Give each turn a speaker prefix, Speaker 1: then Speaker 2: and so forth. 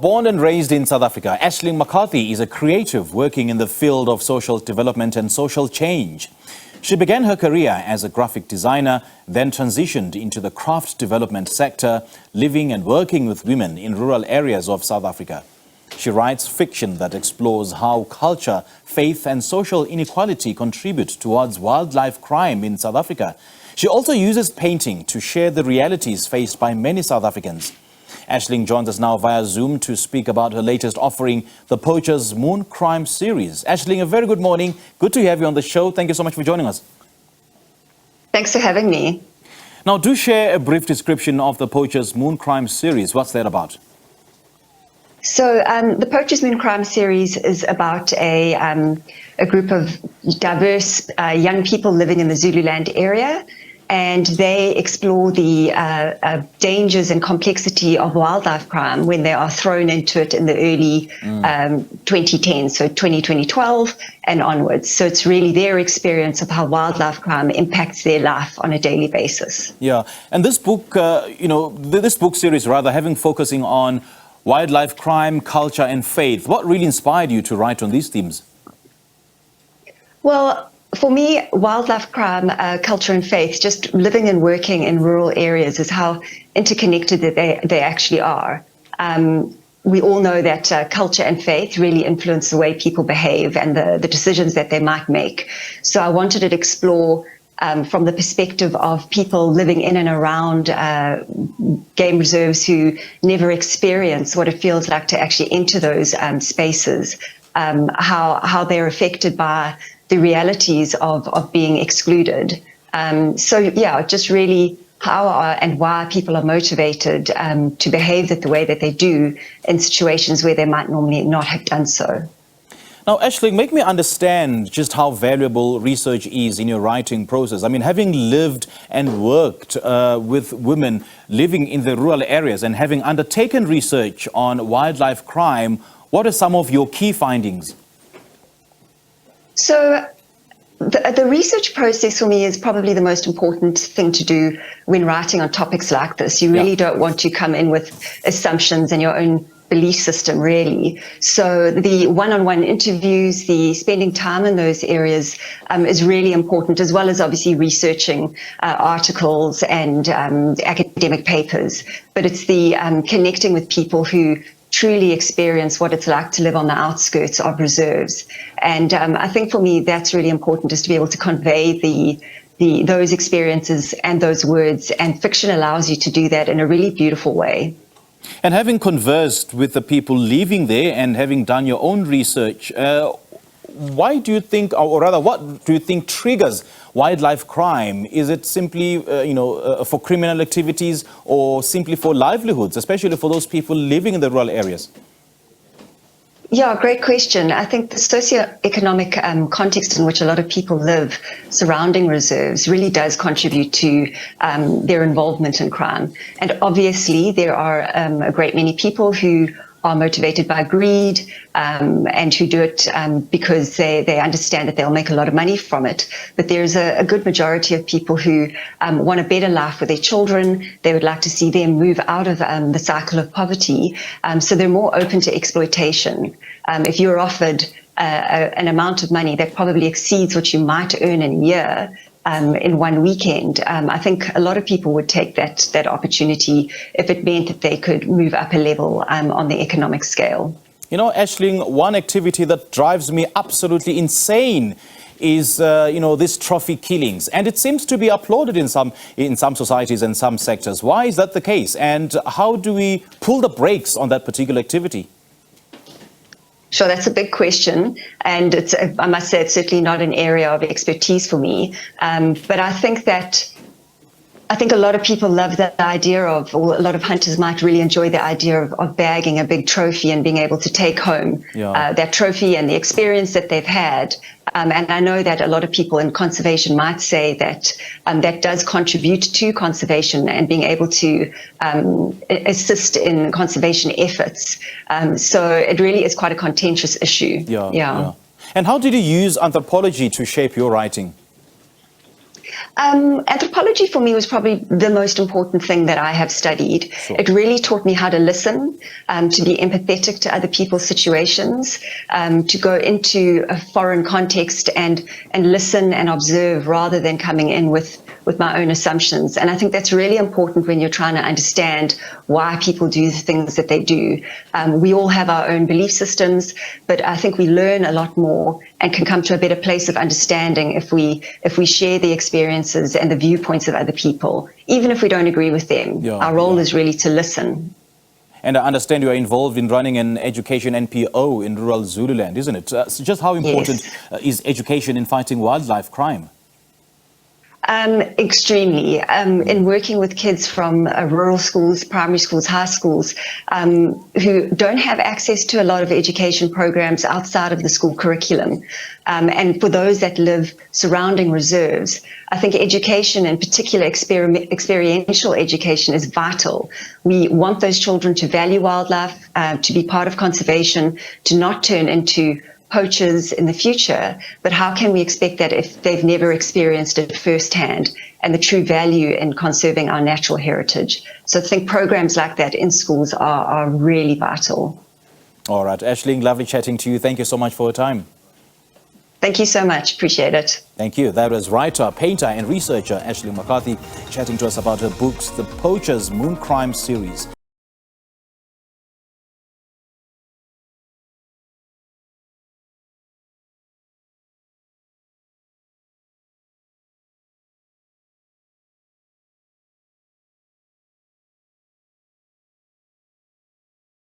Speaker 1: born and raised in South Africa, Ashling McCarthy is a creative working in the field of social development and social change. She began her career as a graphic designer, then transitioned into the craft development sector, living and working with women in rural areas of South Africa. She writes fiction that explores how culture, faith and social inequality contribute towards wildlife crime in South Africa. She also uses painting to share the realities faced by many South Africans. Ashling joins us now via Zoom to speak about her latest offering, the Poacher's Moon Crime series. Ashling, a very good morning. Good to have you on the show. Thank you so much for joining us.
Speaker 2: Thanks for having me.
Speaker 1: Now, do share a brief description of the Poacher's Moon Crime series. What's that about?
Speaker 2: So the Poacher's Moon Crime series is about a group of diverse young people living in the Zululand area, and they explore the dangers and complexity of wildlife crime when they are thrown into it in the early 2010s, so 2012 and onwards. So it's really their experience of how wildlife crime impacts their life on a daily basis.
Speaker 1: Yeah, and this book, this book series rather, having focusing on wildlife crime, culture and faith. What really inspired you to write on these themes?
Speaker 2: Well, for me, wildlife crime, culture and faith, just living and working in rural areas is how interconnected that they actually are. We all know that culture and faith really influence the way people behave and the decisions that they might make. So I wanted to explore from the perspective of people living in and around game reserves who never experience what it feels like to actually enter those spaces, how they're affected by the realities of being excluded. So yeah, just really how and why people are motivated to behave the way that they do in situations where they might normally not have done so.
Speaker 1: Now, Ashling, make me understand just how valuable research is in your writing process. I mean, having lived and worked with women living in the rural areas and having undertaken research on wildlife crime, what are some of your key findings?
Speaker 2: So the research process for me is probably the most important thing to do when writing on topics like this. You really don't want to come in with assumptions and your own belief system, really. So the one-on-one interviews, the spending time in those areas is really important, as well as obviously researching articles and academic papers. But it's the connecting with people who truly experience what it's like to live on the outskirts of reserves. And I think for me, that's really important, is to be able to convey those experiences and those words, and fiction allows you to do that in a really beautiful way.
Speaker 1: And having conversed with the people living there and having done your own research, why do you think, or rather, what do you think triggers wildlife crime? Is it simply, for criminal activities or simply for livelihoods, especially for those people living in the rural areas?
Speaker 2: Yeah, great question. I think the socioeconomic context in which a lot of people live surrounding reserves really does contribute to their involvement in crime. And obviously, there are a great many people who are motivated by greed and who do it because they understand that they'll make a lot of money from it. But there's a good majority of people who want a better life for their children. They would like to see them move out of the cycle of poverty. So they're more open to exploitation. If you're offered an amount of money that probably exceeds what you might earn in a year, in one weekend, I think a lot of people would take that opportunity if it meant that they could move up a level on the economic scale.
Speaker 1: You know, Ashling, one activity that drives me absolutely insane is, these trophy killings. And it seems to be applauded in some societies and some sectors. Why is that the case? And how do we pull the brakes on that particular activity?
Speaker 2: Sure, that's a big question, and I must say it's certainly not an area of expertise for me. But I think a lot of people love the idea of, or a lot of hunters might really enjoy the idea of bagging a big trophy and being able to take home that trophy and the experience that they've had. And I know that a lot of people in conservation might say that that does contribute to conservation and being able to assist in conservation efforts. So it really is quite a contentious issue.
Speaker 1: Yeah. And how did you use anthropology to shape your writing?
Speaker 2: Anthropology for me was probably the most important thing that I have studied.
Speaker 1: Sure.
Speaker 2: It really taught me how to listen, to be empathetic to other people's situations, to go into a foreign context and listen and observe rather than coming in with my own assumptions. And I think that's really important when you're trying to understand why people do the things that they do. We all have our own belief systems, but I think we learn a lot more and can come to a better place of understanding if we share the experiences and the viewpoints of other people, even if we don't agree with them.
Speaker 1: Yeah,
Speaker 2: our role
Speaker 1: yeah.
Speaker 2: is really to listen.
Speaker 1: And I understand you are involved in running an education NPO in rural Zululand, isn't it? So just how important is education in fighting wildlife crime?
Speaker 2: Extremely. In working with kids from rural schools, primary schools, high schools, who don't have access to a lot of education programs outside of the school curriculum. And for those that live surrounding reserves, I think education, in particular experiential education, is vital. We want those children to value wildlife, to be part of conservation, to not turn into poachers in the future, but how can we expect that if they've never experienced it firsthand and the true value in conserving our natural heritage? So I think programs like that in schools are really vital.
Speaker 1: All right, Ashling, lovely chatting to you. Thank you so much for your time.
Speaker 2: Thank you so much. Appreciate it.
Speaker 1: Thank you. That was writer, painter and researcher Ashling McCarthy chatting to us about her books, The Poacher's Moon Crime series.